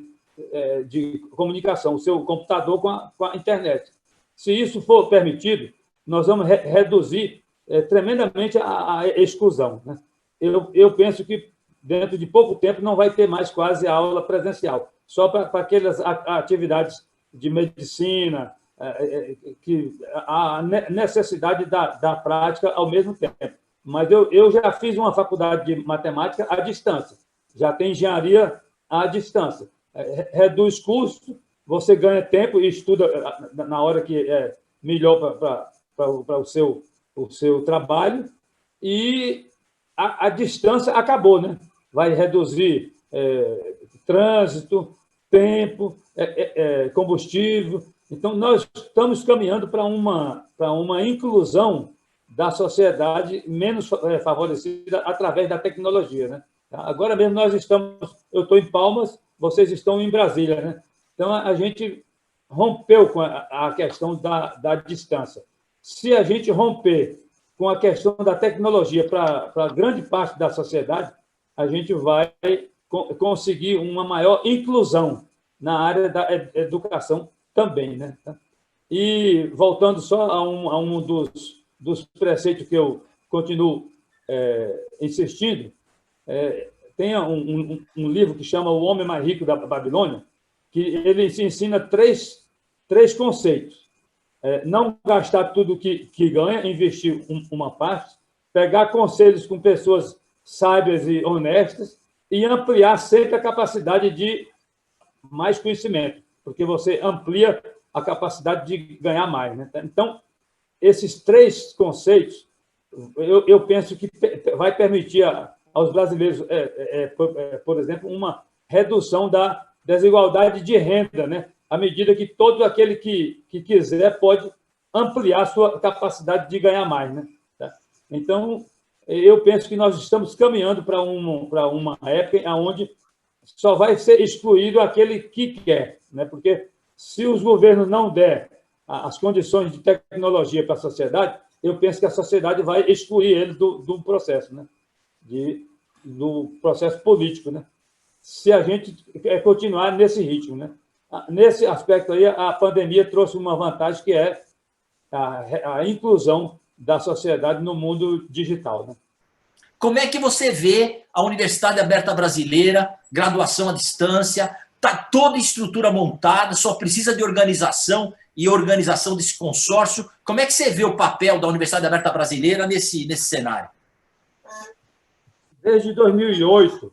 de comunicação, o seu computador com a internet. Se isso for permitido, nós vamos reduzir tremendamente a exclusão. Né? Eu penso que dentro de pouco tempo não vai ter mais quase aula presencial, só para aquelas atividades de medicina, que a necessidade da prática ao mesmo tempo. Mas eu já fiz uma faculdade de matemática à distância, já tem engenharia à distância. Reduz custo, você ganha tempo e estuda na hora que é melhor para o seu trabalho, e a distância acabou, né? Vai reduzir trânsito, tempo, combustível. Então, nós estamos caminhando para uma inclusão da sociedade menos favorecida através da tecnologia. Né? Agora mesmo eu estou em Palmas, vocês estão em Brasília. Né? Então, a gente rompeu com a questão da distância. Se a gente romper com a questão da tecnologia para grande parte da sociedade, a gente vai conseguir uma maior inclusão na área da educação também. Né? E, voltando só a um dos preceitos que eu continuo insistindo, tem um livro que chama O Homem Mais Rico da Babilônia, que ele ensina três conceitos. Não gastar tudo que ganha, investir uma parte, pegar conselhos com pessoas sábias e honestas e ampliar sempre a capacidade de mais conhecimento, porque você amplia a capacidade de ganhar mais. Né? Então, esses 3 conceitos, eu penso que vai permitir aos brasileiros, por exemplo, uma redução da desigualdade de renda, né? À medida que todo aquele que quiser pode ampliar a sua capacidade de ganhar mais. Né? Então, eu penso que nós estamos caminhando para uma época onde só vai ser excluído aquele que quer, né? Porque Se os governos não der as condições de tecnologia para a sociedade, eu penso que a sociedade vai excluir ele do processo, né? Do processo político, né? Se a gente continuar nesse ritmo, né? Nesse aspecto aí, a pandemia trouxe uma vantagem que é a inclusão da sociedade no mundo digital, né? Como é que você vê a Universidade Aberta Brasileira, graduação à distância, está toda a estrutura montada, só precisa de organização e organização desse consórcio. Como é que você vê o papel da Universidade Aberta Brasileira nesse cenário? Desde 2008,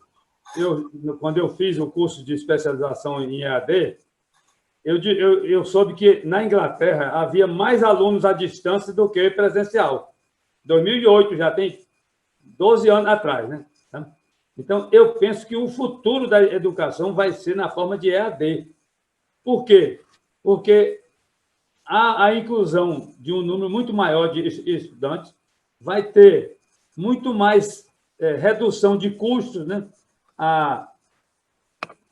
quando eu fiz o curso de especialização em EAD, eu soube que na Inglaterra havia mais alunos à distância do que presencial. 2008, já tem 12 anos atrás, né? Então, eu penso que o futuro da educação vai ser na forma de EAD. Por quê? Porque a inclusão de um número muito maior de estudantes vai ter muito mais redução de custos, né? A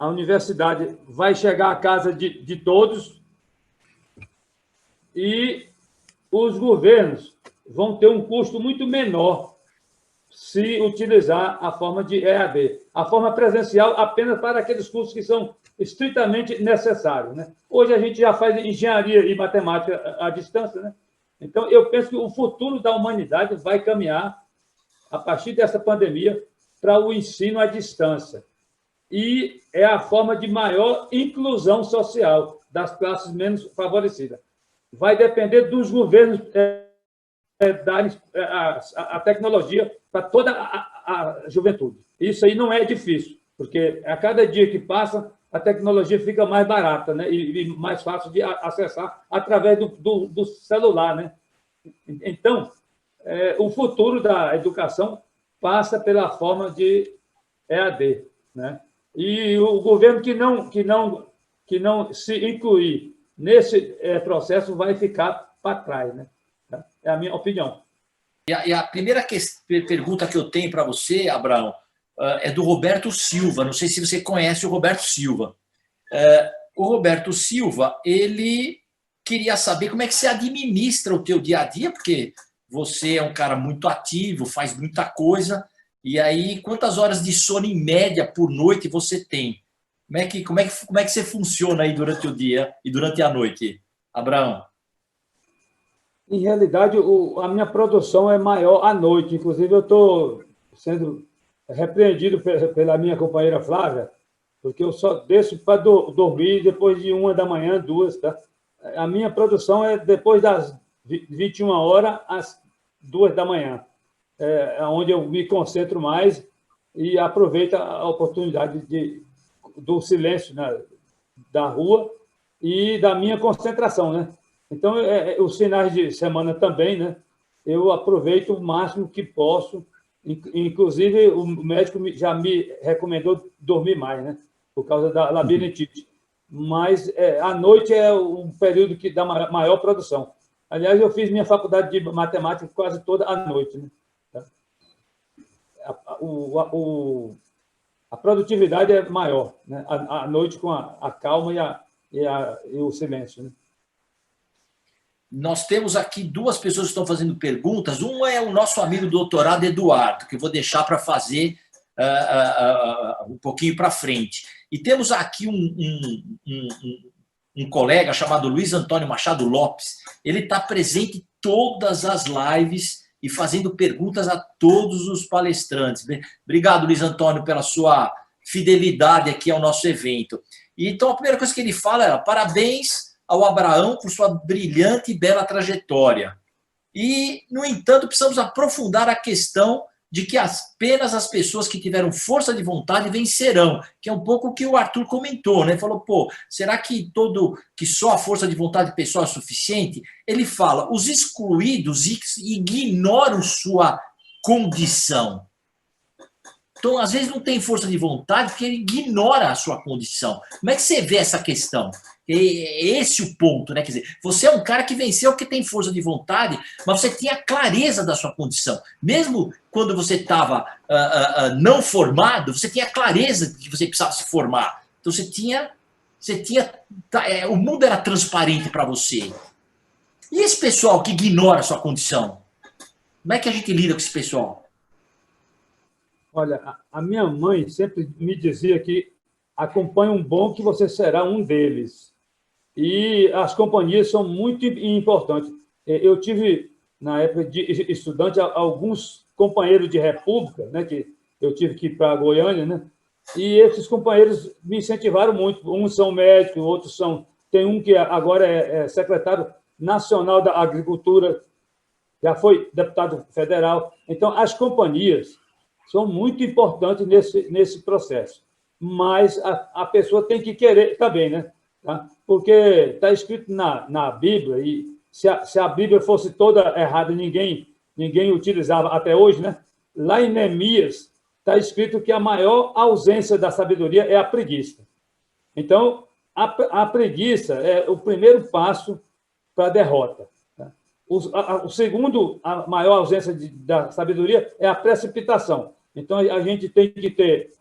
universidade vai chegar à casa de todos e os governos vão ter um custo muito menor se utilizar a forma de EAD. A forma presencial apenas para aqueles cursos que são estritamente necessários, né? Hoje a gente já faz engenharia e matemática à distância, né? Então, eu penso que o futuro da humanidade vai caminhar, a partir dessa pandemia, para o ensino à distância. E é a forma de maior inclusão social das classes menos favorecidas. Vai depender dos governos darem a tecnologia para toda a juventude. Isso aí não é difícil, porque a cada dia que passa, a tecnologia fica mais barata, né? E mais fácil de acessar através do celular, né? Então, o futuro da educação passa pela forma de EAD, né? E o governo que não se incluir nesse processo vai ficar para trás, né? É a minha opinião. E a primeira pergunta que eu tenho para você, Abraão, é do Roberto Silva. Não sei se você conhece o Roberto Silva. O Roberto Silva, ele queria saber como é que você administra o teu dia a dia, porque você é um cara muito ativo, faz muita coisa, e aí quantas horas de sono em média por noite você tem? Como é que você funciona aí durante o dia e durante a noite, Abraão? Em realidade, a minha produção é maior à noite. Inclusive, eu estou sendo repreendido pela minha companheira Flávia, porque eu só desço para dormir depois de 1h, 2h, tá? A minha produção é depois das 21 horas às 2h, onde eu me concentro mais e aproveito a oportunidade do silêncio, né, da rua e da minha concentração, né? Então, os finais de semana também, né? Eu aproveito o máximo que posso. Inclusive, o médico já me recomendou dormir mais, né? Por causa da labirintite. Mas à noite é um período que dá maior produção. Aliás, eu fiz minha faculdade de matemática quase toda à noite, né? A produtividade é maior, né? À noite com a calma e o silêncio, né? Nós temos aqui duas pessoas que estão fazendo perguntas. Uma é o nosso amigo doutorado Eduardo, que eu vou deixar para fazer um pouquinho para frente. E temos aqui um colega chamado Luiz Antônio Machado Lopes. Ele está presente em todas as lives e fazendo perguntas a todos os palestrantes. Obrigado, Luiz Antônio, pela sua fidelidade aqui ao nosso evento. E então, a primeira coisa que ele fala é: parabéns ao Abraão por sua brilhante e bela trajetória. E, no entanto, precisamos aprofundar a questão de que apenas as pessoas que tiveram força de vontade vencerão, que é um pouco o que o Arthur comentou, né? Falou, será que só a força de vontade pessoal é suficiente? Ele fala, os excluídos ignoram sua condição. Então, às vezes, não tem força de vontade porque ele ignora a sua condição. Como é que você vê essa questão? Esse é o ponto, né? Quer dizer, você é um cara que venceu porque tem força de vontade, mas você tinha clareza da sua condição. Mesmo quando você estava não formado, você tinha clareza de que você precisava se formar. Então, você tinha Você tinha, o mundo era transparente para você. E esse pessoal que ignora a sua condição? Como é que a gente lida com esse pessoal? Olha, a minha mãe sempre me dizia que acompanhe um bom que você será um deles. E as companhias são muito importantes. Eu tive, na época de estudante, alguns companheiros de república, né, que eu tive que ir para Goiânia, né, e esses companheiros me incentivaram muito. Uns são médicos, outros são... Tem um que agora é secretário nacional da Agricultura, já foi deputado federal. Então, as companhias são muito importantes nesse processo. Mas a pessoa tem que querer também, né? Tá? Porque está escrito na Bíblia, e se a Bíblia fosse toda errada, ninguém utilizava até hoje, né? Lá em Neemias está escrito que a maior ausência da sabedoria é a preguiça. Então, a preguiça é o primeiro passo para a derrota. Tá? O segundo, a maior ausência da sabedoria é a precipitação. Então, a gente tem que ter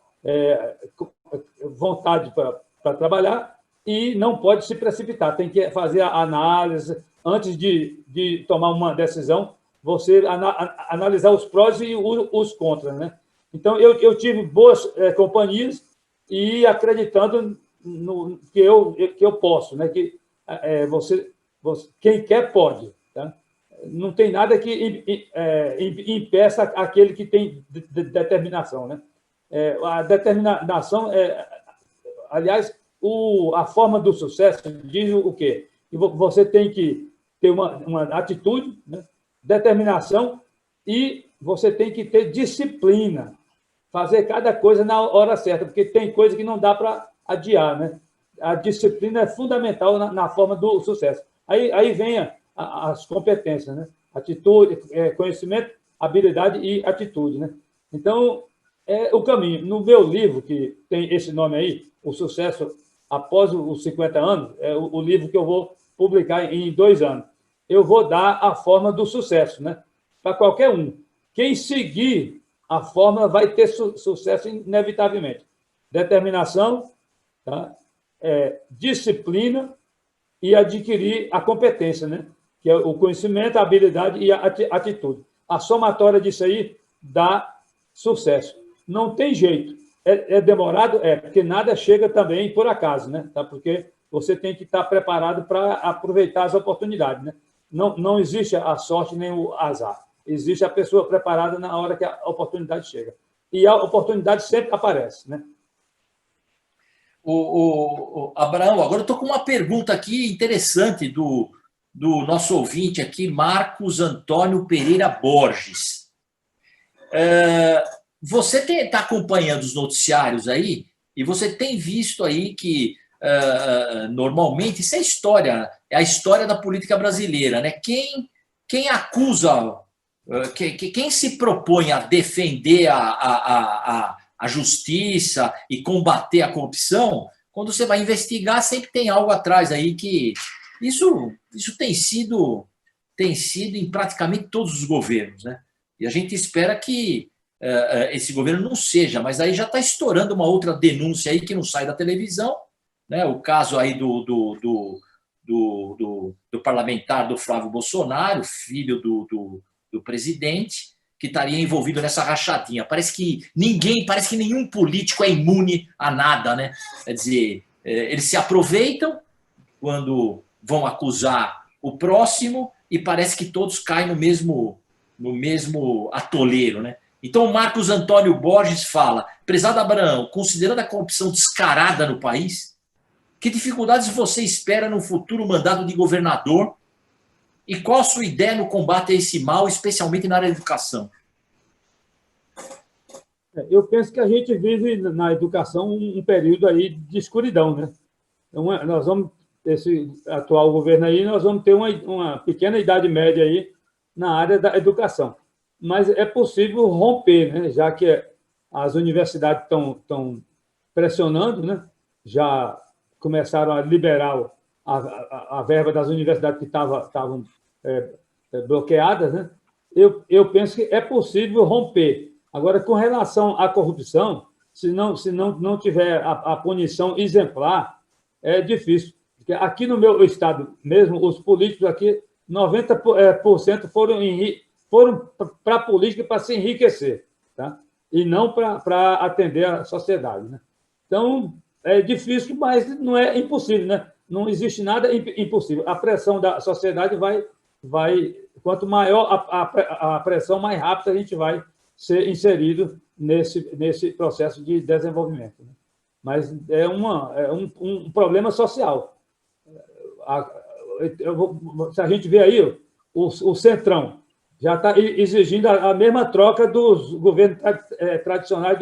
vontade para trabalhar e não pode se precipitar. Tem que fazer a análise. Antes de tomar uma decisão, você analisar os prós e os contras, né? Então, eu tive boas companhias e acreditando no que eu posso, né? Que quem quer pode, tá? Não tem nada que impeça aquele que tem determinação, né? A determinação aliás, a forma do sucesso diz o quê? Que você tem que ter uma atitude, né? Determinação, e você tem que ter disciplina, fazer cada coisa na hora certa, porque tem coisa que não dá para adiar, né? A disciplina é fundamental na forma do sucesso. Aí vem as competências, né? Atitude, conhecimento, habilidade e atitude, né? Então, é o caminho. No meu livro, que tem esse nome aí, O Sucesso Após os 50 Anos, é o livro que eu vou publicar em 2 anos. Eu vou dar a forma do sucesso, né? Para qualquer um. Quem seguir a fórmula vai ter sucesso inevitavelmente. Determinação, tá? Disciplina e adquirir a competência, né? Que é o conhecimento, a habilidade e a atitude. A somatória disso aí dá sucesso. Não tem jeito. É demorado? Porque nada chega também por acaso, né? Tá? Porque você tem que estar preparado para aproveitar as oportunidades, né? Não existe a sorte nem o azar. Existe a pessoa preparada na hora que a oportunidade chega. E a oportunidade sempre aparece, né? Abraão, agora eu estou com uma pergunta aqui interessante do nosso ouvinte aqui, Marcos Antônio Pereira Borges. Você está acompanhando os noticiários aí e você tem visto aí que normalmente isso é a história da política brasileira, né? Quem acusa, quem se propõe a defender a justiça e combater a corrupção, quando você vai investigar, sempre tem algo atrás aí que... Isso tem sido em praticamente todos os governos, né? E a gente espera que esse governo não seja, mas aí já está estourando uma outra denúncia aí que não sai da televisão, né? O caso aí do parlamentar do Flávio Bolsonaro, filho do presidente, que estaria envolvido nessa rachadinha. Parece que nenhum político é imune a nada, né? Quer dizer, eles se aproveitam quando vão acusar o próximo e parece que todos caem no mesmo atoleiro, né? Então, o Marcos Antônio Borges fala: prezado Abraão, considerando a corrupção descarada no país, que dificuldades você espera no futuro mandato de governador e qual a sua ideia no combate a esse mal, especialmente na área da educação? Eu penso que a gente vive na educação um período aí de escuridão, né? Então, nós vamos, esse atual governo aí, nós vamos ter uma pequena idade média aí na área da educação. Mas é possível romper, né? Já que as universidades estão pressionando, né? Já começaram a liberar a verba das universidades que estavam bloqueadas, né? Eu penso que é possível romper. Agora, com relação à corrupção, se não tiver a punição exemplar, é difícil. Porque aqui no meu estado mesmo, os políticos aqui, 90% foram para a política para se enriquecer, tá? E não para atender a sociedade, né? Então, é difícil, mas não é impossível, né? Não existe nada impossível. A pressão da sociedade quanto maior a pressão, mais rápido a gente vai ser inserido nesse processo de desenvolvimento, né? Mas é um problema social. Se a gente vê aí, o Centrão já está exigindo a mesma troca dos governos tradicionais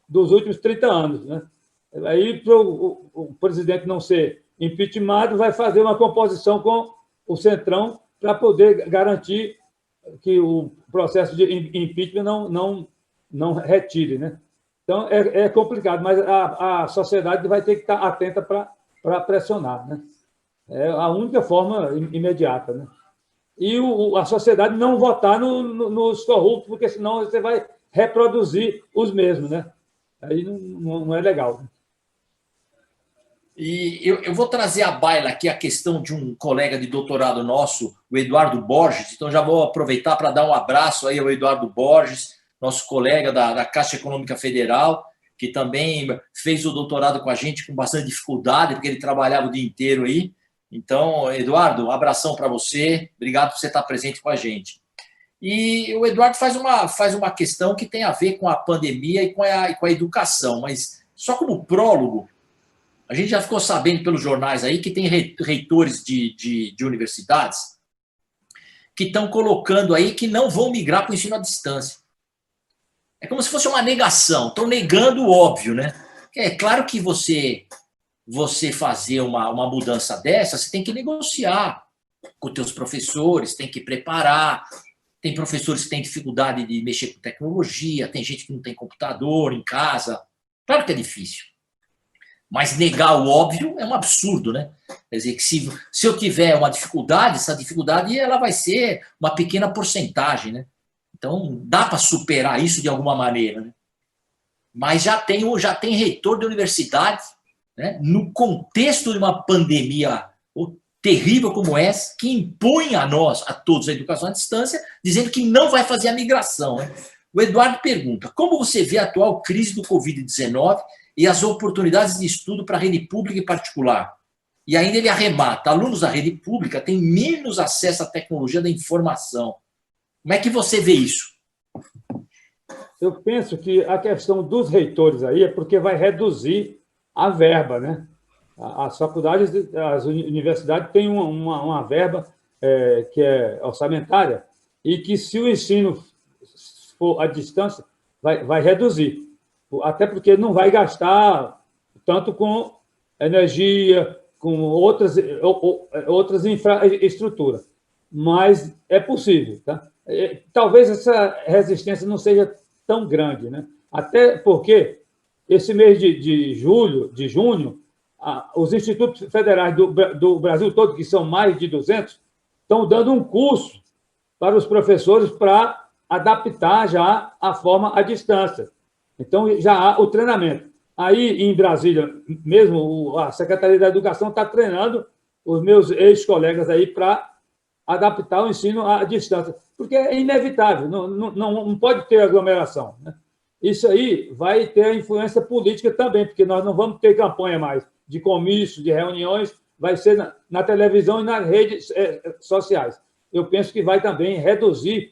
dos últimos 30 anos, né? Aí, para o presidente não ser impeachmentado, vai fazer uma composição com o Centrão para poder garantir que o processo de impeachment não retire, né? Então, é complicado, mas a sociedade vai ter que estar atenta para pressionar, né? É a única forma imediata, né? E a sociedade não votar nos corruptos, porque senão você vai reproduzir os mesmos, né? Aí não é legal, né? E eu vou trazer à baila aqui a questão de um colega de doutorado nosso, o Eduardo Borges. Então, já vou aproveitar para dar um abraço aí ao Eduardo Borges, nosso colega da Caixa Econômica Federal, que também fez o doutorado com a gente com bastante dificuldade, porque ele trabalhava o dia inteiro aí. Então, Eduardo, um abração para você. Obrigado por você estar presente com a gente. E o Eduardo faz uma questão que tem a ver com a pandemia e com a educação, mas só como prólogo, a gente já ficou sabendo pelos jornais aí que tem reitores de universidades que estão colocando aí que não vão migrar para o ensino à distância. É como se fosse uma negação, estão negando o óbvio, né? É claro que você fazer uma mudança dessa, você tem que negociar com os teus professores, tem que preparar. Tem professores que têm dificuldade de mexer com tecnologia, tem gente que não tem computador em casa. Claro que é difícil. Mas negar o óbvio é um absurdo, né? Quer dizer, que se eu tiver uma dificuldade, essa dificuldade ela vai ser uma pequena porcentagem, né? Então, dá para superar isso de alguma maneira, né? Mas já tem reitor de universidade, né, no contexto de uma pandemia terrível como essa, que impõe a nós, a todos, a educação à distância, dizendo que não vai fazer a migração, né? O Eduardo pergunta, como você vê a atual crise do Covid-19 e as oportunidades de estudo para a rede pública e particular? E ainda ele arremata, alunos da rede pública têm menos acesso à tecnologia da informação. Como é que você vê isso? Eu penso que a questão dos reitores aí é porque vai reduzir a verba, né? As faculdades, as universidades têm uma verba que é orçamentária e que, se o ensino for à distância, vai reduzir. Até porque não vai gastar tanto com energia, com outras infraestruturas. Mas é possível, tá? Talvez essa resistência não seja tão grande, né? Até porque esse mês de junho, os institutos federais do Brasil todo, que são mais de 200, estão dando um curso para os professores para adaptar já a forma à distância. Então, já há o treinamento. Aí, em Brasília, mesmo a Secretaria da Educação está treinando os meus ex-colegas aí para adaptar o ensino à distância, porque é inevitável, não pode ter aglomeração, né? Isso aí vai ter a influência política também, porque nós não vamos ter campanha mais de comício, de reuniões, vai ser na televisão e nas redes sociais. Eu penso que vai também reduzir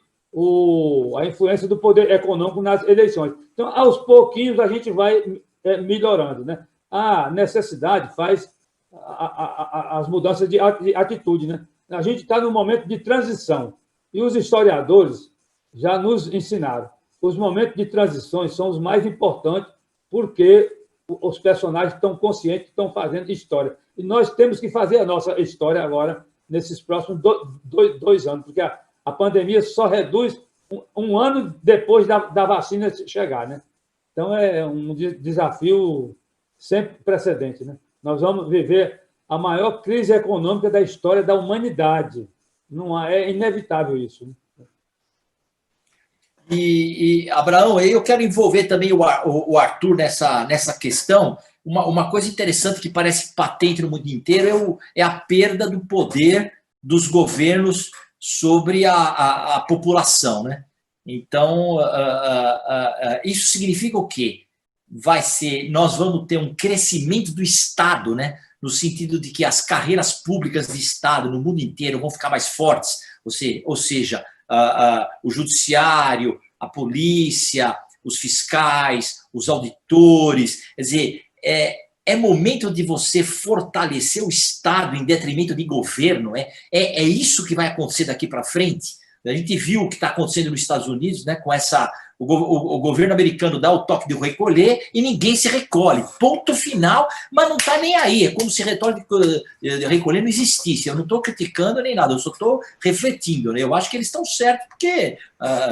a influência do poder econômico nas eleições. Então, aos pouquinhos, a gente vai melhorando, né? A necessidade faz as mudanças de atitude, né? A gente está num momento de transição, e os historiadores já nos ensinaram. Os momentos de transições são os mais importantes, porque os personagens estão conscientes que estão fazendo história. E nós temos que fazer a nossa história agora, nesses próximos 2 anos, porque a pandemia só reduz um ano depois da vacina chegar, né? Então, é um desafio sem precedente, né? Nós vamos viver a maior crise econômica da história da humanidade. É inevitável isso, né? E Abraão, eu quero envolver também o Arthur nessa questão, uma coisa interessante que parece patente no mundo inteiro é a perda do poder dos governos sobre a população, né? Então, isso significa o quê? Nós vamos ter um crescimento do Estado, né? No sentido de que as carreiras públicas de Estado no mundo inteiro vão ficar mais fortes, ou seja, o judiciário, a polícia, os fiscais, os auditores, quer dizer, é momento de você fortalecer o Estado em detrimento de governo, é isso que vai acontecer daqui para frente. A gente viu o que está acontecendo nos Estados Unidos, né, com o governo americano dá o toque de recolher e ninguém se recolhe. Ponto final, mas não está nem aí. É como se recolher não existisse. Eu não estou criticando nem nada, eu só estou refletindo, né? Eu acho que eles estão certos, porque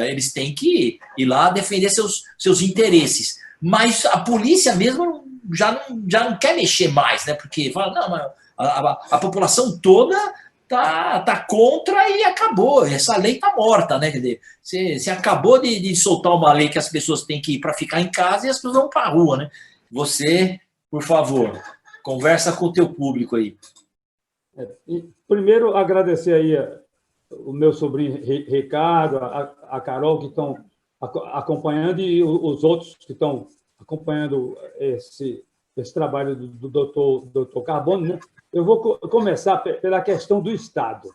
eles têm que ir lá defender seus interesses. Mas a polícia mesmo já não quer mexer mais, né? Porque fala, não, mas a população toda tá contra e acabou. Essa lei está morta, né? Quer dizer, você acabou de soltar uma lei que as pessoas têm que ir para ficar em casa e as pessoas vão para a rua, né? Você, por favor, conversa com o teu público aí. Primeiro, agradecer aí o meu sobrinho Ricardo, a Carol, que estão acompanhando, e os outros que estão acompanhando esse trabalho do doutor Carbone, né? Eu vou começar pela questão do Estado.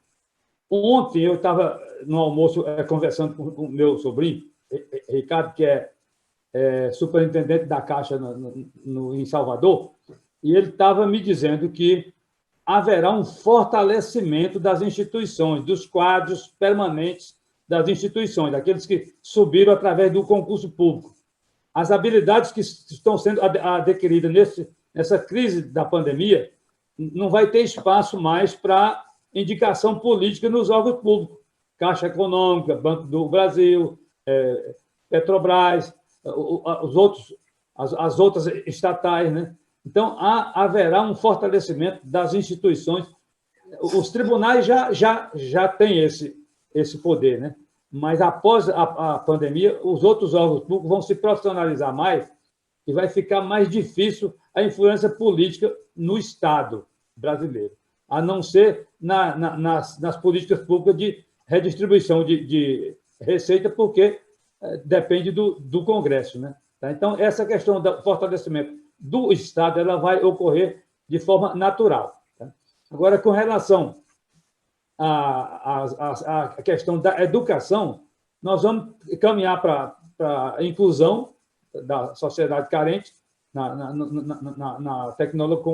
Ontem eu estava no almoço conversando com o meu sobrinho, Ricardo, que é superintendente da Caixa em Salvador, e ele estava me dizendo que haverá um fortalecimento das instituições, dos quadros permanentes das instituições, daqueles que subiram através do concurso público. As habilidades que estão sendo adquiridas nessa crise da pandemia não vai ter espaço mais para indicação política nos órgãos públicos. Caixa Econômica, Banco do Brasil, Petrobras, as outras estatais, né? Então, haverá um fortalecimento das instituições. Os tribunais já têm esse poder, né? Mas, após a pandemia, os outros órgãos públicos vão se profissionalizar mais e vai ficar mais difícil a influência política no Estado brasileiro, a não ser nas políticas públicas de redistribuição de receita, porque depende do Congresso, né? Então, essa questão do fortalecimento do Estado ela vai ocorrer de forma natural. Tá? Agora, com relação à questão da educação, nós vamos caminhar para a inclusão da sociedade carente na tecnologia,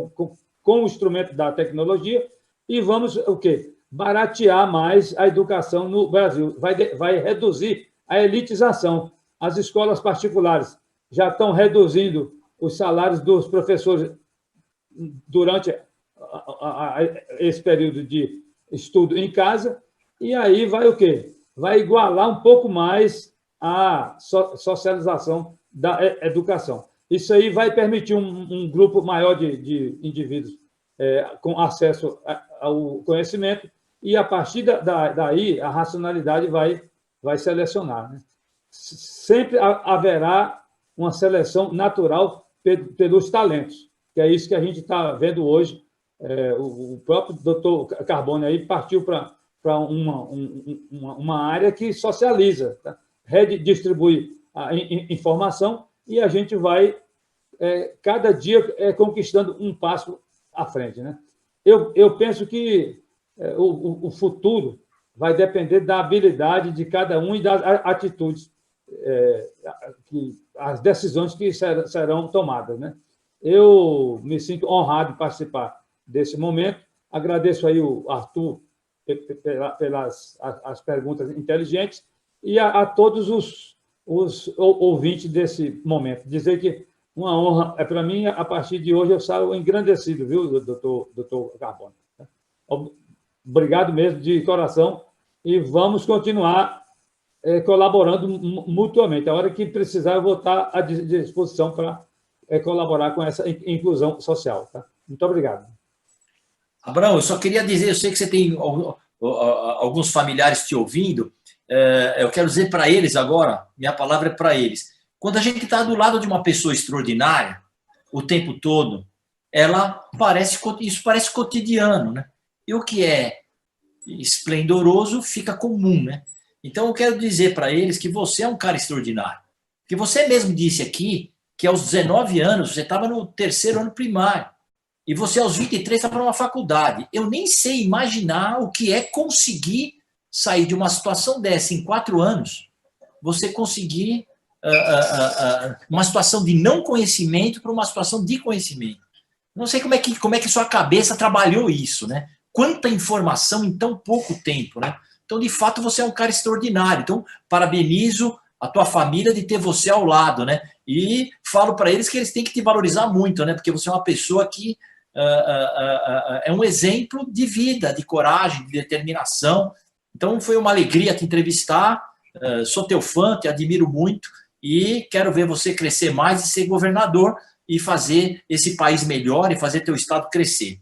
com o instrumento da tecnologia, e vamos o quê? Baratear mais a educação no Brasil. Vai reduzir a elitização. As escolas particulares já estão reduzindo os salários dos professores durante esse período de estudo em casa, e aí vai o quê? Vai igualar um pouco mais a socialização da educação. Isso aí vai permitir um grupo maior de indivíduos com acesso ao conhecimento, e, a partir daí, a racionalidade vai selecionar, né? Sempre haverá uma seleção natural pelos talentos, que é isso que a gente está vendo hoje. O próprio doutor Carbone aí partiu para uma área que socializa, tá? Redistribui a informação, e a gente vai, cada dia, conquistando um passo à frente, né? Eu penso que o futuro vai depender da habilidade de cada um e das atitudes, as decisões que serão tomadas, né? Eu me sinto honrado de participar desse momento. Agradeço aí o Arthur pelas as perguntas inteligentes, e a todos os ouvintes desse momento. Dizer que uma honra é para mim. A partir de hoje eu saio engrandecido, viu, doutor Carbone? Obrigado mesmo, de coração, e vamos continuar colaborando mutuamente. A hora que precisar, eu vou estar à disposição para colaborar com essa inclusão social. Tá? Muito obrigado. Abraão, eu só queria dizer, eu sei que você tem alguns familiares te ouvindo, eu quero dizer para eles agora, minha palavra é para eles. Quando a gente está do lado de uma pessoa extraordinária, o tempo todo, isso parece cotidiano, né? E o que é esplendoroso fica comum, né? Então eu quero dizer para eles que você é um cara extraordinário. Que você mesmo disse aqui que aos 19 anos você estava no 3º ano primário. E você aos 23 estava numa faculdade. Eu nem sei imaginar o que é conseguir sair de uma situação dessa em 4 anos. Você conseguir uma situação de não conhecimento para uma situação de conhecimento. Não sei como é que sua cabeça trabalhou isso, né? Quanta informação em tão pouco tempo, né? Então, de fato, você é um cara extraordinário. Então, parabenizo a tua família de ter você ao lado, né? E falo para eles que eles têm que te valorizar muito, né? Porque você é uma pessoa que é um exemplo de vida, de coragem, de determinação. Então, foi uma alegria te entrevistar. Sou teu fã, te admiro muito e quero ver você crescer mais e ser governador e fazer esse país melhor e fazer teu estado crescer.